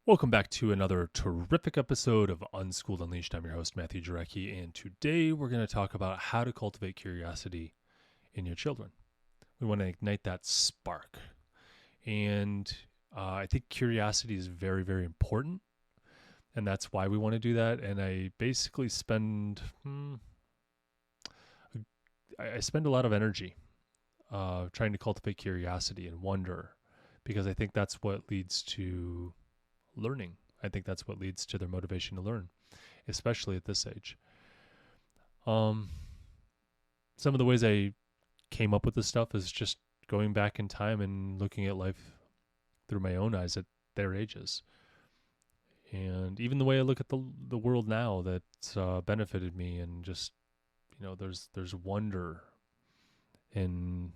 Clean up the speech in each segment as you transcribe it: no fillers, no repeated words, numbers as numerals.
Welcome back to another terrific episode of Unschooled Unleashed. I'm your host, Matthew Jarecki, and today we're going to talk about how to cultivate curiosity in your children. We want to ignite that spark. And I think curiosity is very, very important, and that's why we want to do that. And I basically I spend a lot of energy trying to cultivate curiosity and wonder, because I think that's what leads to learning. I think that's what leads to their motivation to learn, especially at this age. Some of the ways I came up with this stuff is just going back in time and looking at life through my own eyes at their ages. And even the way I look at the world now that's benefited me, and just, there's wonder in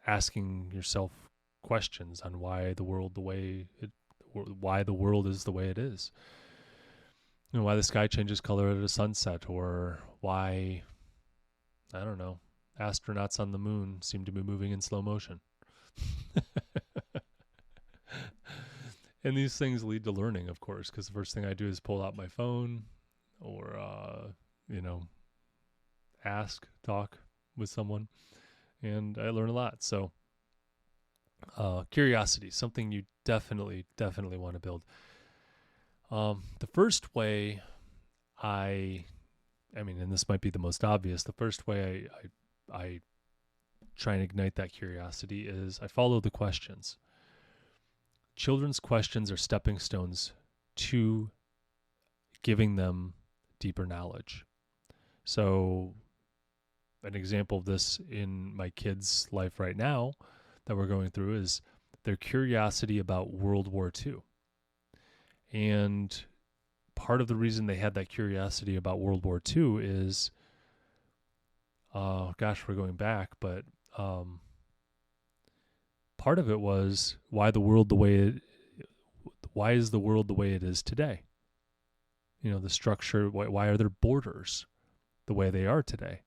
asking yourself questions on why the world is the way it is. Why the sky changes color at a sunset, or why, I don't know, astronauts on the moon seem to be moving in slow motion. And these things lead to learning, of course, because the first thing I do is pull out my phone or, talk with someone, and I learn a lot. So curiosity, something you definitely want to build. The first way and this might be the most obvious, the first way I try and ignite that curiosity is I follow the questions. Children's questions are stepping stones to giving them deeper knowledge. So an example of this in my kids' life right now that we're going through is their curiosity about World War II. And part of the reason they had that curiosity about World War II is, we're going back, but part of it was why is the world the way it is today? The structure, why are there borders the way they are today?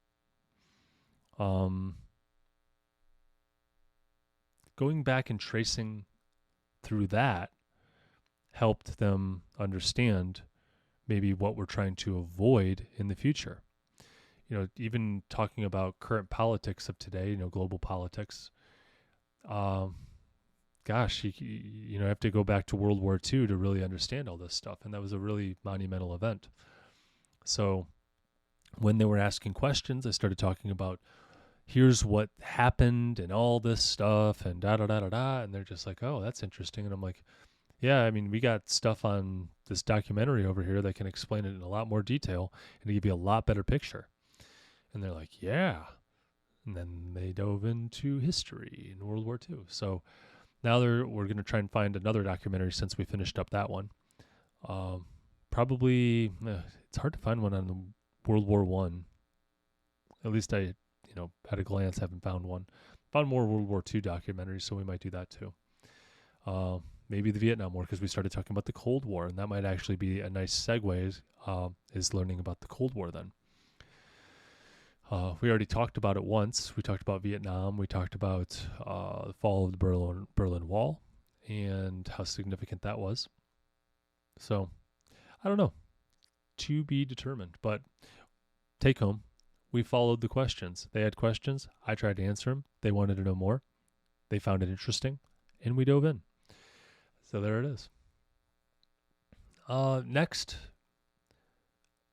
Going back and tracing through that helped them understand maybe what we're trying to avoid in the future. Even talking about current politics of today, global politics, you have to go back to World War II to really understand all this stuff. And that was a really monumental event. So when they were asking questions, I started talking about, here's what happened and all this stuff and da-da-da-da-da. And they're just like, oh, that's interesting. And I'm like, yeah, we got stuff on this documentary over here that can explain it in a lot more detail and give you a lot better picture. And they're like, yeah. And then they dove into history in World War II. So now we're going to try and find another documentary since we finished up that one. Probably, it's hard to find one on the World War One. At least I, at a glance, haven't found one. Found more World War II documentaries, so we might do that too. Maybe the Vietnam War, because we started talking about the Cold War, and that might actually be a nice segue, is learning about the Cold War then. We already talked about it once. We talked about Vietnam. We talked about the fall of the Berlin Wall and how significant that was. So, I don't know. To be determined. But take home, we followed the questions. They had questions. I tried to answer them. They wanted to know more. They found it interesting, and we dove in. So there it is. Next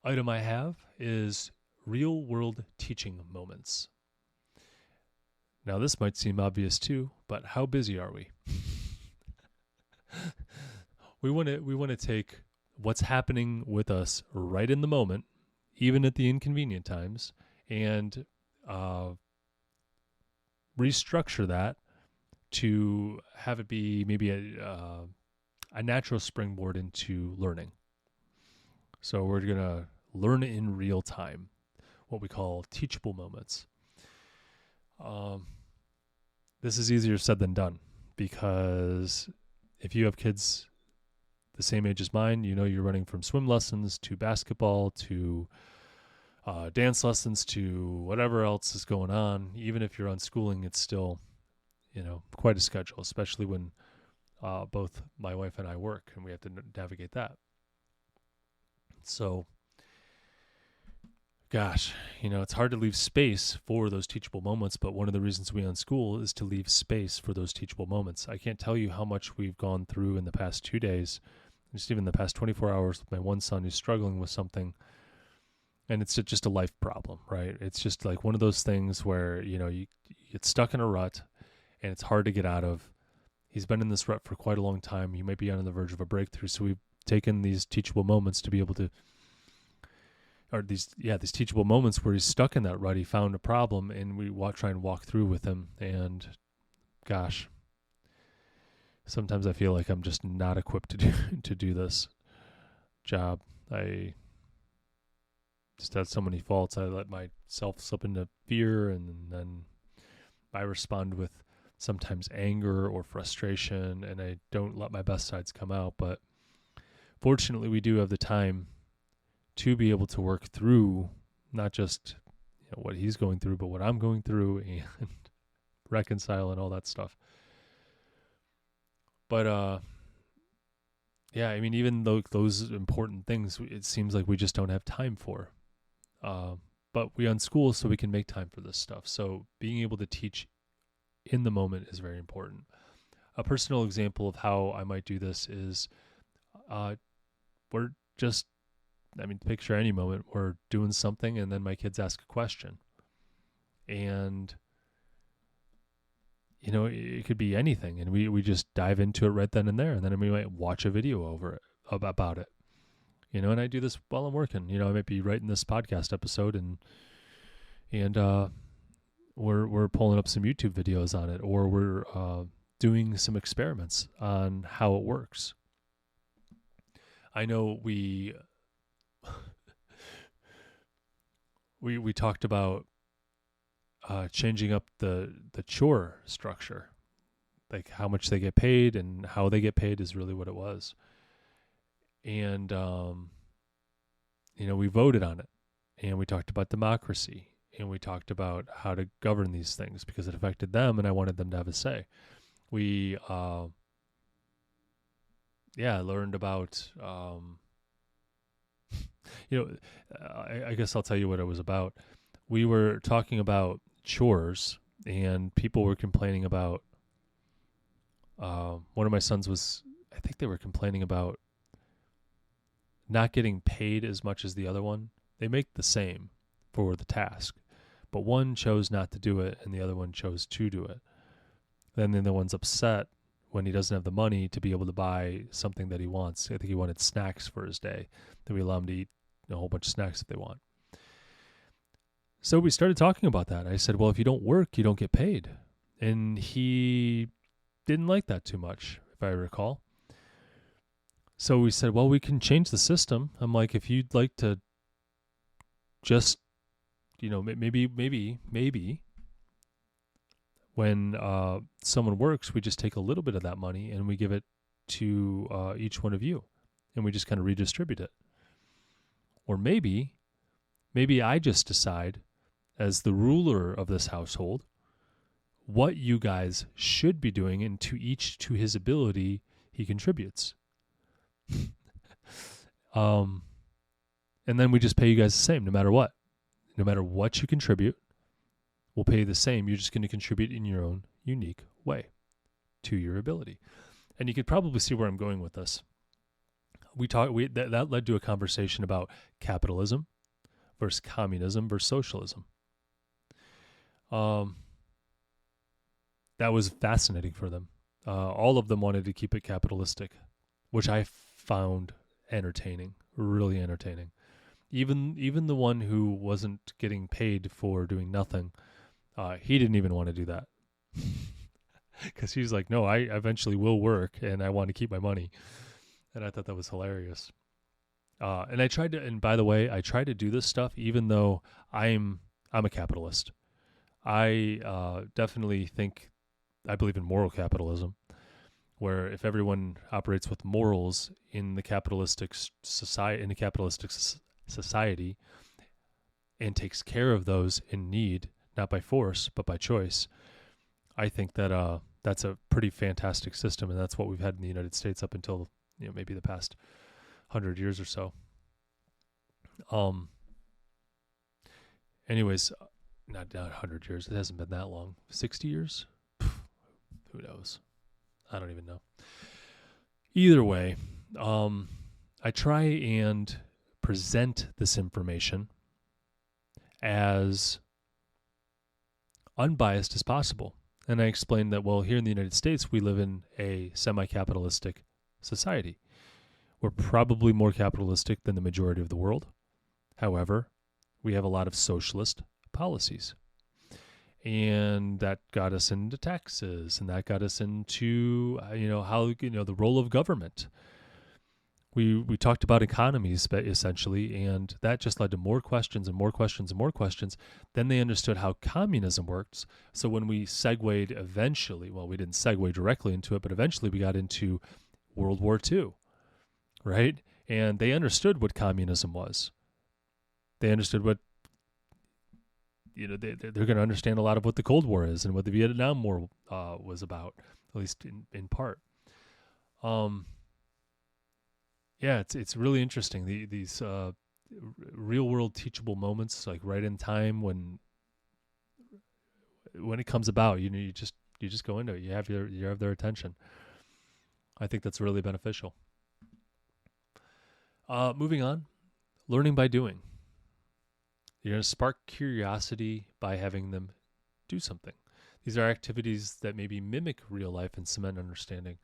item I have is real-world teaching moments. Now, this might seem obvious too, but how busy are we? We want to take what's happening with us right in the moment, even at the inconvenient times, and restructure that to have it be maybe a natural springboard into learning. So we're going to learn in real time, what we call teachable moments. This is easier said than done, because if you have kids the same age as mine, you're running from swim lessons to basketball to dance lessons to whatever else is going on. Even if you're unschooling, it's still, quite a schedule, especially when both my wife and I work, and we have to navigate that. So, gosh, it's hard to leave space for those teachable moments, but one of the reasons we unschool is to leave space for those teachable moments. I can't tell you how much we've gone through in the past 2 days, just even the past 24 hours with my one son who's struggling with something, and it's just a life problem, right? It's just like one of those things where, you get stuck in a rut, and it's hard to get out of. He's been in this rut for quite a long time. He might be on the verge of a breakthrough, so we've taken these teachable moments to be able to, or these teachable moments where he's stuck in that rut. He found a problem, and we try and walk through with him. And gosh, sometimes I feel like I'm just not equipped to do this job. I just have so many faults. I let myself slip into fear, and then I respond with sometimes anger or frustration, and I don't let my best sides come out. But fortunately, we do have the time to be able to work through not just what he's going through, but what I'm going through, and reconcile and all that stuff. But even though those important things, it seems like we just don't have time for. But we unschool so we can make time for this stuff. So being able to teach in the moment is very important. A personal example of how I might do this is picture any moment, we're doing something and then my kids ask a question. And, it could be anything. And we just dive into it right then and there. And then we might watch a video over it, about it. And I do this while I'm working. I might be writing this podcast episode and we're pulling up some YouTube videos on it, or we're doing some experiments on how it works. I know we talked about changing up the chore structure, like how much they get paid and how they get paid is really what it was. And we voted on it, and we talked about democracy. And we talked about how to govern these things because it affected them, and I wanted them to have a say. We, learned about, I guess I'll tell you what it was about. We were talking about chores, and people were complaining about, one of my sons I think they were complaining about not getting paid as much as the other one. They make the same for the task, but one chose not to do it and the other one chose to do it. Then the other one's upset when he doesn't have the money to be able to buy something that he wants. I think he wanted snacks for his day. Then we allow him to eat a whole bunch of snacks if they want. So we started talking about that. I said, well, if you don't work, you don't get paid. And he didn't like that too much, if I recall. So we said, well, we can change the system. I'm like, if you'd like to just, maybe when someone works, we just take a little bit of that money and we give it to each one of you, and we just kind of redistribute it. Or maybe I just decide, as the ruler of this household, what you guys should be doing, and to his ability, he contributes. And then we just pay you guys the same, no matter what. No matter what you contribute, we'll pay you the same. You're just going to contribute in your own unique way to your ability. And you could probably see where I'm going with this. That led to a conversation about capitalism versus communism versus socialism. That was fascinating for them. All of them wanted to keep it capitalistic, which I found entertaining, really entertaining. Even the one who wasn't getting paid for doing nothing, he didn't even want to do that. Because he's like, no, I eventually will work and I want to keep my money. And I thought that was hilarious. And by the way, I try to do this stuff even though I'm a capitalist. I definitely I believe in moral capitalism, where if everyone operates with morals in the capitalistic society and takes care of those in need, not by force, but by choice, I think that that's a pretty fantastic system, and that's what we've had in the United States up until maybe the past 100 years or so. Anyways, not 100 years. It hasn't been that long. 60 years? Who knows? I don't even know. Either way, I try and present this information as unbiased as possible. And I explained that, well, here in the United States, we live in a semi-capitalistic society. We're probably more capitalistic than the majority of the world. However, we have a lot of socialist policies. And that got us into taxes, and that got us into, how, the role of government. We talked about economies, essentially, and that just led to more questions and more questions and more questions. Then they understood how communism works. So when we segued eventually, well, we didn't segue directly into it, but eventually we got into World War II, right? And they understood what communism was. They understood what, they're going to understand a lot of what the Cold War is and what the Vietnam War was about, at least in part. Yeah, it's really interesting. These real world teachable moments, like right in time when it comes about, you just go into it. You have their attention. I think that's really beneficial. Moving on, learning by doing. You're going to spark curiosity by having them do something. These are activities that maybe mimic real life and cement understanding.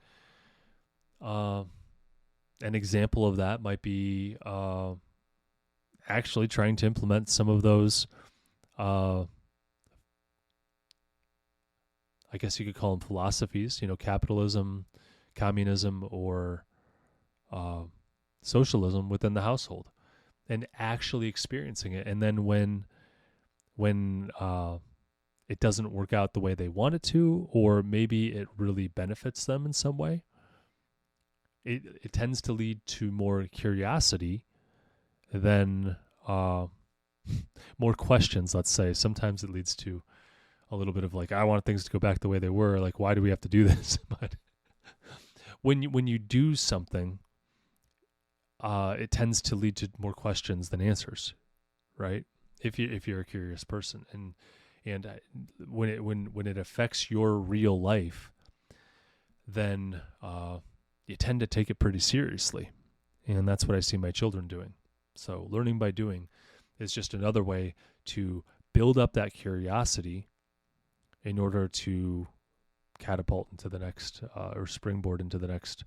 An example of that might be actually trying to implement some of those, I guess you could call them philosophies, capitalism, communism, or socialism within the household, and actually experiencing it. And then when it doesn't work out the way they want it to, or maybe it really benefits them in some way, it tends to lead to more curiosity than more questions, let's say. Sometimes it leads to a little bit of like, I want things to go back the way they were. Like, why do we have to do this? But when you do something, it tends to lead to more questions than answers, right? If you're a curious person, and when it affects your real life, then you tend to take it pretty seriously, and that's what I see my children doing. So learning by doing is just another way to build up that curiosity in order to catapult into the next or springboard into the next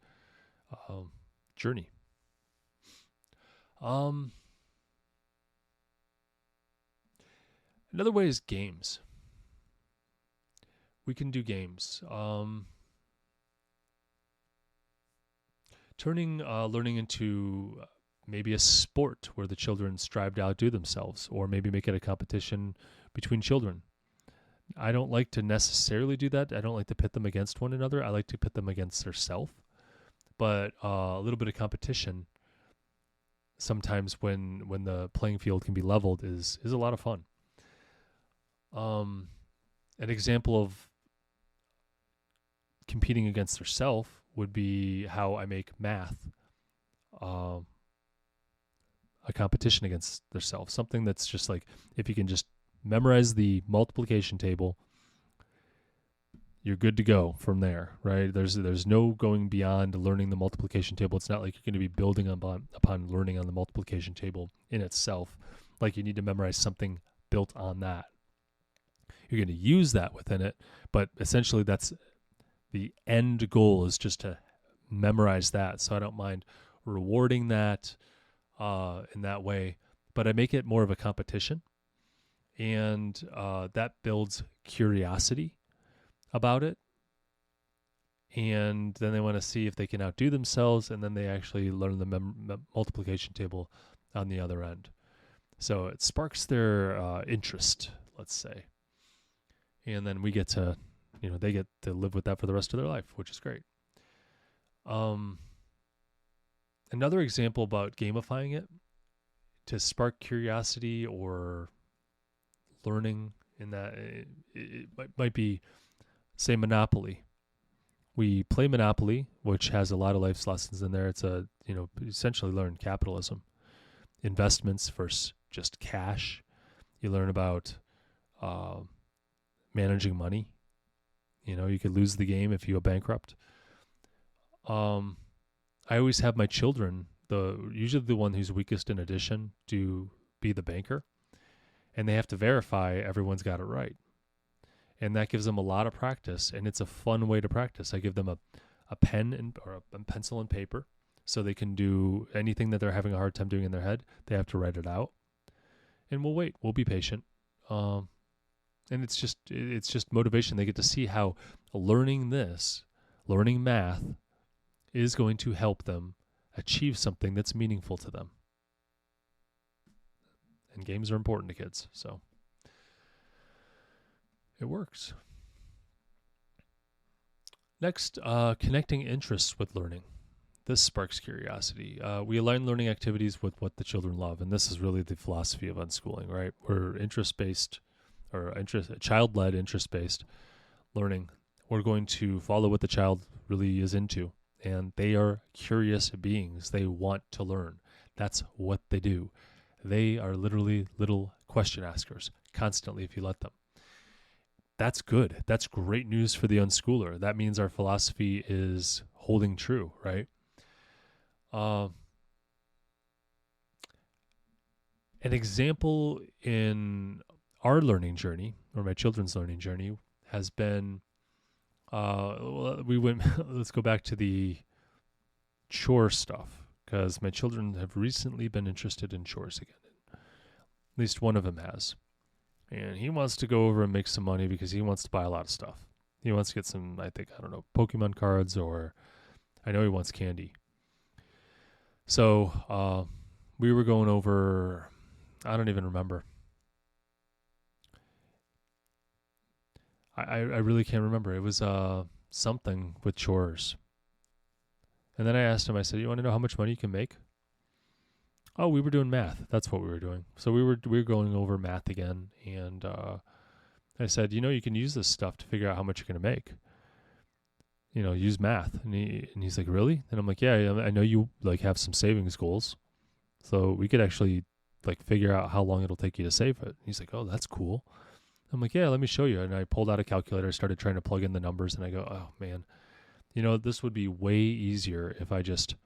journey. Another way is games. We can do games. Turning learning into maybe a sport where the children strive to outdo themselves, or maybe make it a competition between children. I don't like to necessarily do that. I don't like to pit them against one another. I like to pit them against themselves. But a little bit of competition, sometimes when the playing field can be leveled, is a lot of fun. An example of competing against themselves would be how I make math a competition against themselves. Something that's just like, if you can just memorize the multiplication table, you're good to go from there, right? There's no going beyond learning the multiplication table. It's not like you're going to be building upon learning on the multiplication table in itself. Like, you need to memorize something built on that. You're going to use that within it, but essentially that's the end goal, is just to memorize that. So I don't mind rewarding that in that way, but I make it more of a competition, and that builds curiosity about it. And then they want to see if they can outdo themselves, and then they actually learn the multiplication table on the other end. So it sparks their interest, let's say. And then we get to, they get to live with that for the rest of their life, which is great. Another example about gamifying it to spark curiosity or learning in that, it might be, say, Monopoly. We play Monopoly, which has a lot of life's lessons in there. It's essentially learn capitalism, investments versus just cash. You learn about managing money. You could lose the game if you go bankrupt. I always have my children, usually the one who's weakest in addition, to be the banker, and they have to verify everyone's got it right. And that gives them a lot of practice, and it's a fun way to practice. I give them a pen or a pencil and paper, so they can do anything that they're having a hard time doing in their head. They have to write it out, and we'll wait. We'll be patient. And it's just motivation. They get to see how learning math, is going to help them achieve something that's meaningful to them. And games are important to kids, so it works. Next, connecting interests with learning. This sparks curiosity. We align learning activities with what the children love, and this is really the philosophy of unschooling, right? We're interest-based, or child-led interest-based learning. We're going to follow what the child really is into, and they are curious beings. They want to learn. That's what they do. They are literally little question askers constantly if you let them. That's good. That's great news for the unschooler. That means our philosophy is holding true, right? An example in our learning journey, or my children's learning journey, has been, let's go back to the chore stuff, because my children have recently been interested in chores again. At least one of them has. And he wants to go over and make some money because he wants to buy a lot of stuff. He wants to get some, Pokemon cards, or I know he wants candy. So we were going over, I don't even remember. I really can't remember. It was something with chores. And then I asked him, I said, you want to know how much money you can make? Oh, we were doing math. That's what we were doing. So we were going over math again. And I said, you can use this stuff to figure out how much you're going to make. Use math. And he's like, really? And I'm like, yeah, I know you have some savings goals. So we could actually figure out how long it'll take you to save it. He's like, oh, that's cool. I'm like, yeah, let me show you. And I pulled out a calculator, started trying to plug in the numbers, and I go, oh, man, this would be way easier if I just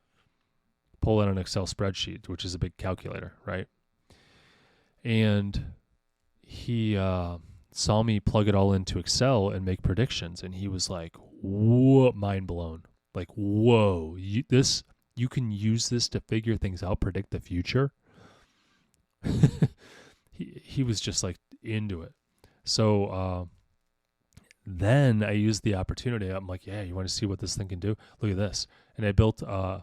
pull in an Excel spreadsheet, which is a big calculator, right? And he saw me plug it all into Excel and make predictions, and he was like, whoa, mind blown. Like, whoa, you can use this to figure things out, predict the future? He was just into it. So then I used the opportunity. I'm like, yeah, you want to see what this thing can do? Look at this. And I built, I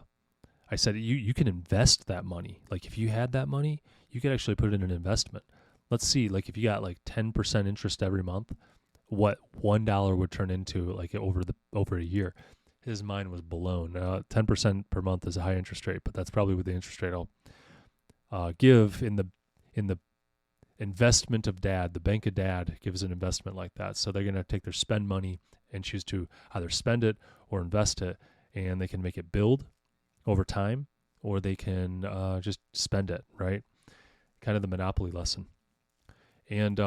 said, you can invest that money. If you had that money, you could actually put it in an investment. Let's see, if you got 10% interest every month, what $1 would turn into over a year. His mind was blown. 10% per month is a high interest rate, but that's probably what the interest rate I'll give in the investment of dad. The bank of dad gives an investment like that. So they're going to take their spend money and choose to either spend it or invest it, and they can make it build over time, or they can just spend it, right? Kind of the monopoly lesson. And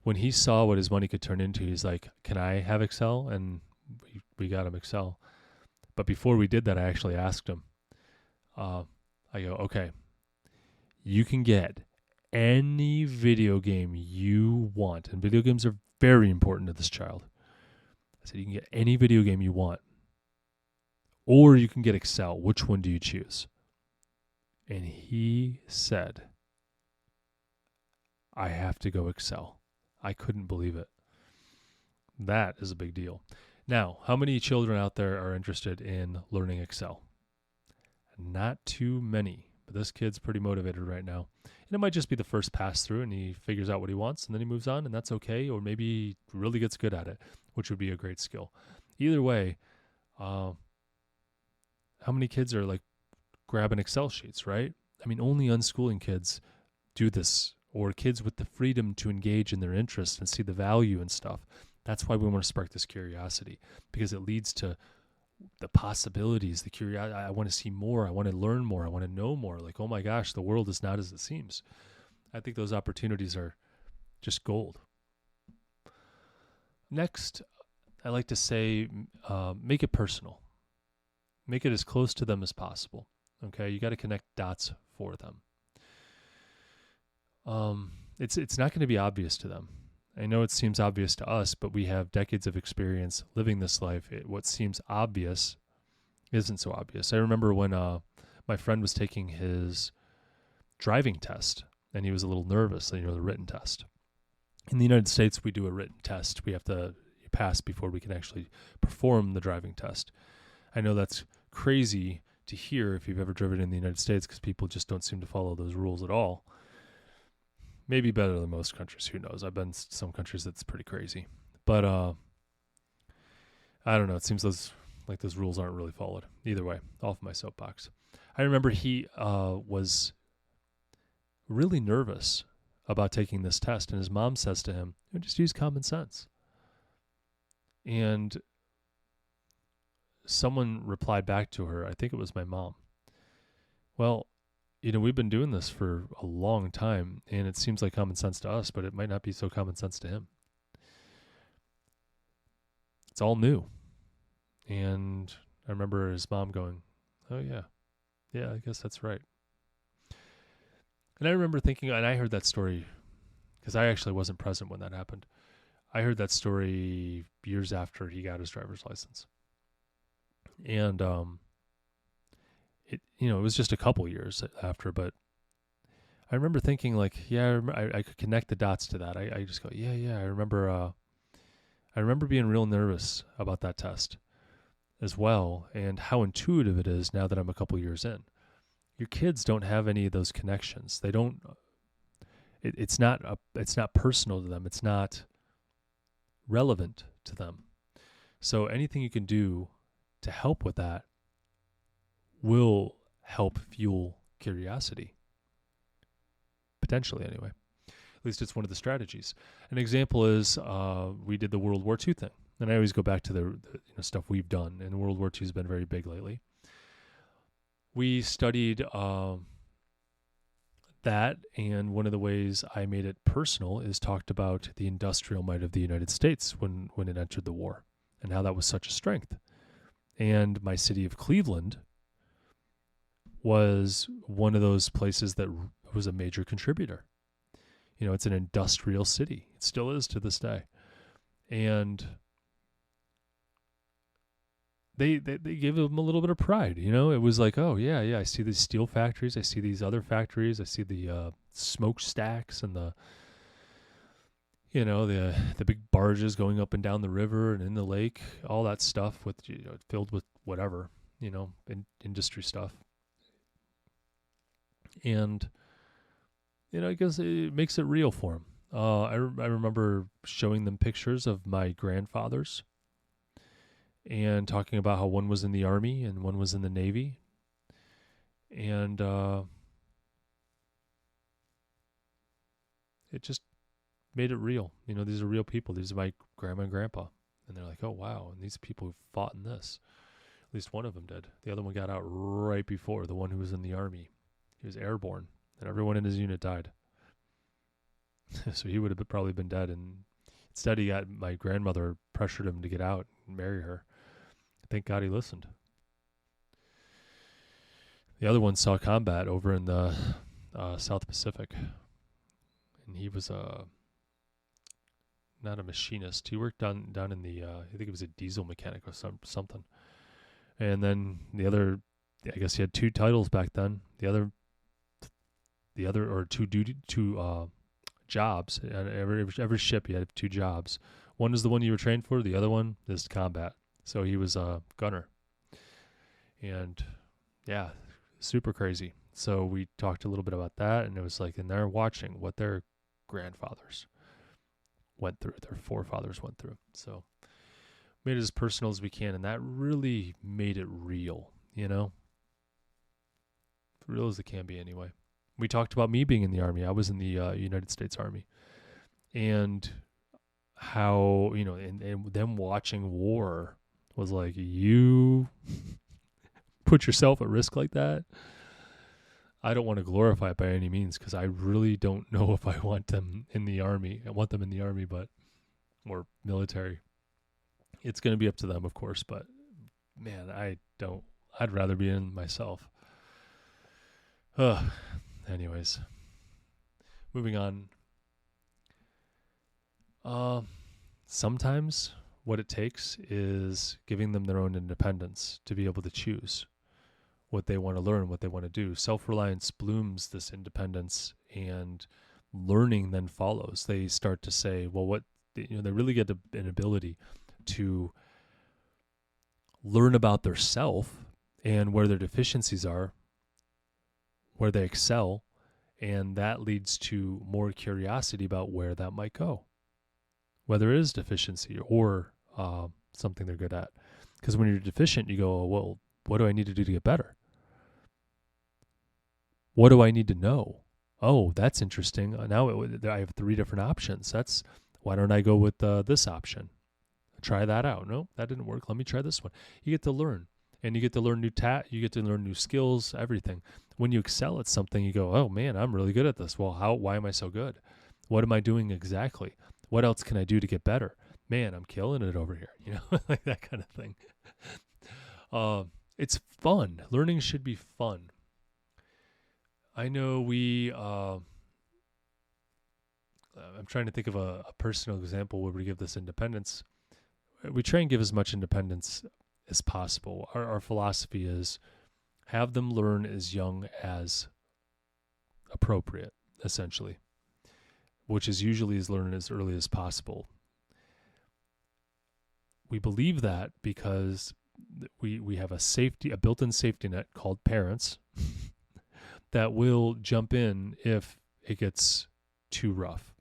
when he saw what his money could turn into, he's like, can I have Excel? And we got him Excel. But before we did that, I actually asked him, I go, okay, you can get any video game you want. And video games are very important to this child. I said, you can get any video game you want. Or you can get Excel. Which one do you choose? And he said, I have to go Excel. I couldn't believe it. That is a big deal. Now, how many children out there are interested in learning Excel? Not too many, but this kid's pretty motivated right now. And it might just be the first pass through and he figures out what he wants and then he moves on, and that's okay. Or maybe he really gets good at it, which would be a great skill. Either way, how many kids are grabbing Excel sheets, right? I mean, only unschooling kids do this, or kids with the freedom to engage in their interests and see the value and stuff. That's why we want to spark this curiosity, because it leads to the possibilities, the curiosity. I want to see more. I want to learn more. I want to know more. Like, oh my gosh, the world is not as it seems. I think those opportunities are just gold. Next, I like to say, make it personal. Make it as close to them as possible. Okay, you got to connect dots for them. It's not going to be obvious to them. I know it seems obvious to us, but we have decades of experience living this life. What seems obvious isn't so obvious. I remember when my friend was taking his driving test, and he was a little nervous, the written test. In the United States, we do a written test. We have to pass before we can actually perform the driving test. I know that's crazy to hear if you've ever driven in the United States, because people just don't seem to follow those rules at all. Maybe better than most countries. Who knows? I've been to some countries that's pretty crazy. But I don't know. It seems those rules aren't really followed. Either way, off my soapbox. I remember he was really nervous about taking this test, and his mom says to him, just use common sense. And someone replied back to her, I think it was my mom. Well, we've been doing this for a long time, and it seems like common sense to us, but it might not be so common sense to him. It's all new. And I remember his mom going, oh, yeah, I guess that's right. And I remember thinking, and I heard that story because I actually wasn't present when that happened. I heard that story years after he got his driver's license. And it was just a couple years after, but I remember thinking like, I could connect the dots to that. I just go, I remember being real nervous about that test as well, and how intuitive it is now that I'm a couple years in. Your kids don't have any of those connections. They don't. It's not personal to them. It's not relevant to them. So anything you can do to help with that will help fuel curiosity. Potentially, anyway. At least it's one of the strategies. An example is we did the World War II thing. And I always go back to the stuff we've done. And World War II has been very big lately. We studied that, and one of the ways I made it personal is talked about the industrial might of the United States when it entered the war, and how that was such a strength. And my city of Cleveland was one of those places that was a major contributor. It's an industrial city. It still is to this day. And they gave them a little bit of pride. It was like, oh, yeah, I see these steel factories. I see these other factories. I see the smokestacks and the big barges going up and down the river and in the lake, all that stuff with, filled with whatever, industry stuff. And, I guess it makes it real for them. I remember showing them pictures of my grandfathers and talking about how one was in the Army and one was in the Navy. And it just made it real. These are real people. These are my grandma and grandpa. And they're like, oh, wow. And these people who fought in this. At least one of them did. The other one got out right before, the one who was in the Army. He was airborne, and everyone in his unit died. So he would have probably been dead. And instead, my grandmother pressured him to get out and marry her. Thank God he listened. The other one saw combat over in the South Pacific. And he was not a machinist. He worked down in the, I think it was a diesel mechanic or something. And then the other, I guess he had two titles back then. The other or two jobs. And every ship you had two jobs. One is the one you were trained for. The other one is combat. So he was a gunner. And yeah, super crazy. So we talked a little bit about that, and it was like, and they're watching what their grandfathers went through, their forefathers went through. So made it as personal as we can, and that really made it real, real as it can be anyway. We talked about me being in the Army. I was in the United States Army, and how, and them watching war was like, you put yourself at risk like that. I don't want to glorify it by any means, because I really don't know if I want them in the army. I want them in the army, or military. It's going to be up to them, of course, but man, I'd rather be in myself. Anyways, moving on. Sometimes what it takes is giving them their own independence to be able to choose what they want to learn, what they want to do. Self-reliance blooms this independence, and learning then follows. They start to say, well, they really get an ability to learn about their self and where their deficiencies are, where they excel, and that leads to more curiosity about where that might go, whether it is deficiency or something they're good at. Because when you're deficient, you go, well, what do I need to do to get better? What do I need to know? Oh, that's interesting. Now I have 3 different options. Why don't I go with this option? Try that out. No, that didn't work. Let me try this one. You get to learn, and you get to learn you get to learn new skills, everything. When you excel at something, you go, oh man, I'm really good at this. Well, why am I so good? What am I doing exactly? What else can I do to get better? Man, I'm killing it over here. Like that kind of thing. It's fun. Learning should be fun. I know I'm trying to think of a personal example where we give this independence. We try and give as much independence as possible. Our philosophy is have them learn as young as appropriate, essentially, which is usually learn as early as possible. We believe that because we have a built-in safety net called parents that will jump in if it gets too rough.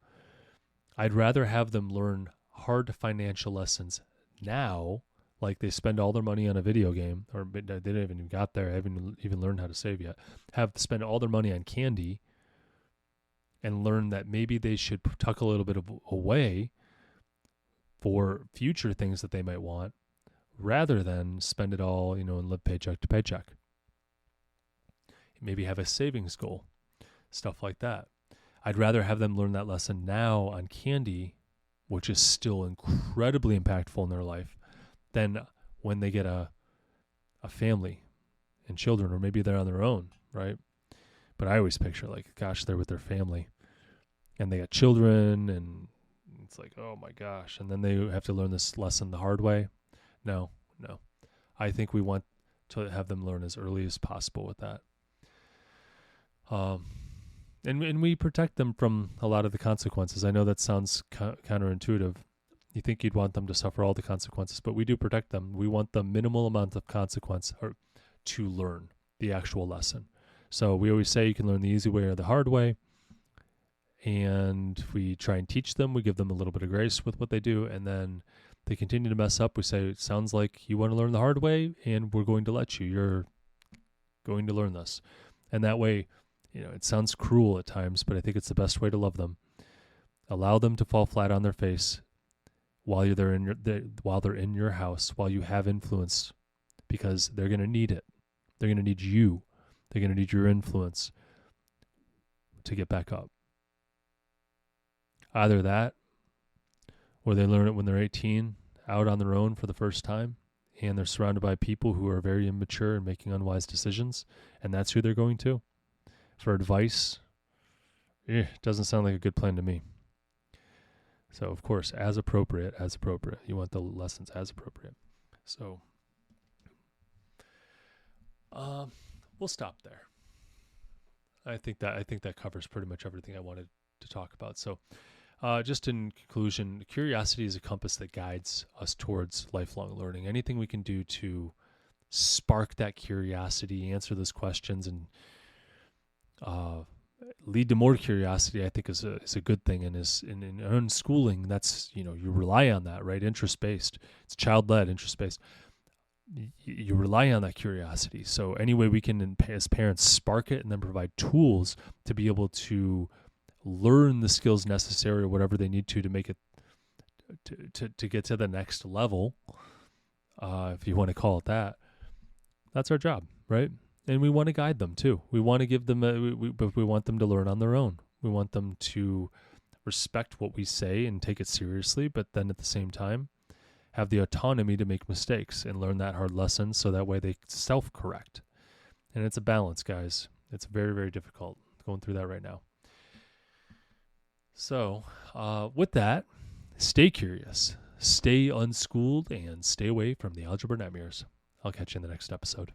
I'd rather have them learn hard financial lessons now, like they spend all their money on a video game, or they didn't even got there, haven't even learned how to save yet, spend all their money on candy and learn that maybe they should tuck a little bit away for future things that they might want, rather than spend it all, and live paycheck to paycheck. Maybe have a savings goal, stuff like that. I'd rather have them learn that lesson now on candy, which is still incredibly impactful in their life, than when they get a family and children, or maybe they're on their own, right? But I always picture they're with their family and they got children, and it's like, oh my gosh. And then they have to learn this lesson the hard way. No. I think we want to have them learn as early as possible with that. And we protect them from a lot of the consequences. I know that sounds counterintuitive. You think you'd want them to suffer all the consequences, but we do protect them. We want the minimal amount of consequence to learn the actual lesson. So we always say you can learn the easy way or the hard way. And we try and teach them. We give them a little bit of grace with what they do. And then they continue to mess up. We say, it sounds like you want to learn the hard way, and we're going to let you. You're going to learn this. And that way, it sounds cruel at times, but I think it's the best way to love them. Allow them to fall flat on their face while they're in your house, while you have influence, because they're going to need it. They're going to need you. They're going to need your influence to get back up. Either that, or they learn it when they're 18, out on their own for the first time, and they're surrounded by people who are very immature and making unwise decisions, and that's who they're going to. For advice, doesn't sound like a good plan to me. So, of course, as appropriate. You want the lessons as appropriate. So, we'll stop there. I think that covers pretty much everything I wanted to talk about. So, just in conclusion, curiosity is a compass that guides us towards lifelong learning. Anything we can do to spark that curiosity, answer those questions, and lead to more curiosity, I think is a good thing. And is in unschooling, that's, you rely on that, right? Interest-based. It's child-led, interest-based. You rely on that curiosity. So any way we can, as parents, spark it and then provide tools to be able to learn the skills necessary or whatever they need to make it to get to the next level, if you want to call it that. That's our job, right? And we want to guide them too. We want to give them, but we want them to learn on their own. We want them to respect what we say and take it seriously, but then at the same time, have the autonomy to make mistakes and learn that hard lesson so that way they self-correct. And it's a balance, guys. It's very, very difficult going through that right now. So with that, stay curious, stay unschooled, and stay away from the algebra nightmares. I'll catch you in the next episode.